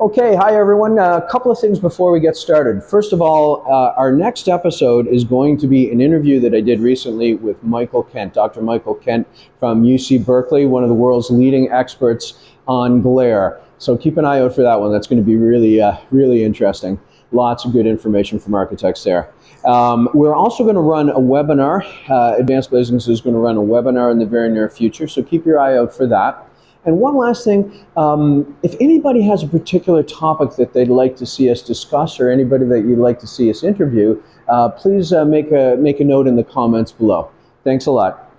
Okay, hi everyone. A couple of things before we get started. First of all, our next episode is going to be an interview that I did recently with Michael Kent, Dr. Michael Kent from UC Berkeley, one of the world's leading experts on glare. So keep an eye out for that one. That's going to be really interesting. Lots of good information from architects there. We're also going to run a webinar. Advanced Glazings is going to run a webinar in the very near future, so keep your eye out for that. And one last thing, if anybody has a particular topic that they'd like to see us discuss, or anybody that you'd like to see us interview, please make a note in the comments below. Thanks a lot.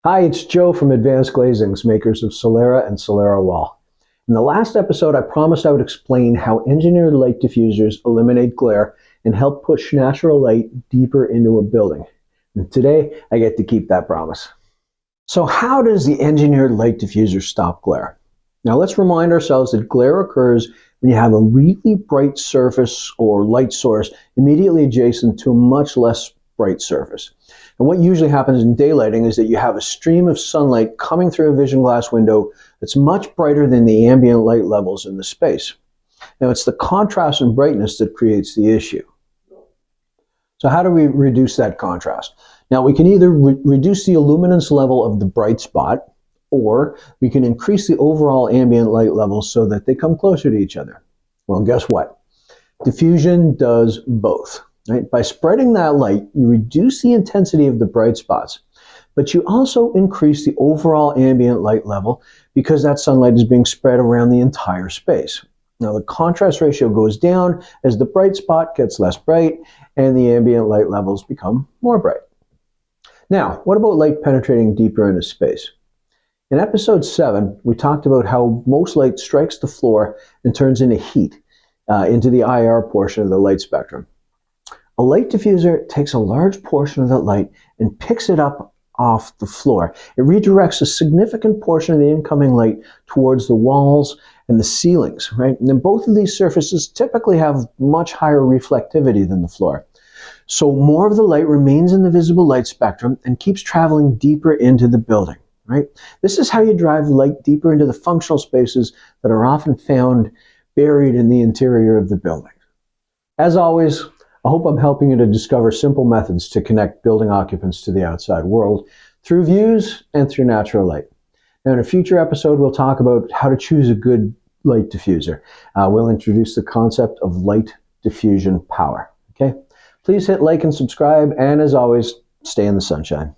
Hi, it's Joe from Advanced Glazings, makers of Solera and Solera Wall. In the last episode, I promised I would explain how engineered light diffusers eliminate glare and help push natural light deeper into a building. And today, I get to keep that promise. So how does the engineered light diffuser stop glare? Now let's remind ourselves that glare occurs when you have a really bright surface or light source immediately adjacent to a much less bright surface. And what usually happens in daylighting is that you have a stream of sunlight coming through a vision glass window that's much brighter than the ambient light levels in the space. Now it's the contrast in brightness that creates the issue. So how do we reduce that contrast? Now we can either reduce the illuminance level of the bright spot, or we can increase the overall ambient light levels so that they come closer to each other. Well, guess what? Diffusion does both. Right? By spreading that light, you reduce the intensity of the bright spots, but you also increase the overall ambient light level because that sunlight is being spread around the entire space. Now the contrast ratio goes down as the bright spot gets less bright and the ambient light levels become more bright. Now, what about light penetrating deeper into space? In episode 7, we talked about how most light strikes the floor and turns into heat, into the IR portion of the light spectrum. A light diffuser takes a large portion of that light and picks it up off the floor. It redirects a significant portion of the incoming light towards the walls and the ceilings, right? And then both of these surfaces typically have much higher reflectivity than the floor. So more of the light remains in the visible light spectrum and keeps traveling deeper into the building, right? This is how you drive light deeper into the functional spaces that are often found buried in the interior of the building. As always, I hope I'm helping you to discover simple methods to connect building occupants to the outside world through views and through natural light. Now, in a future episode, we'll talk about how to choose a good light diffuser. We'll introduce the concept of light diffusion power. Okay? Please hit like and subscribe, and as always, stay in the sunshine.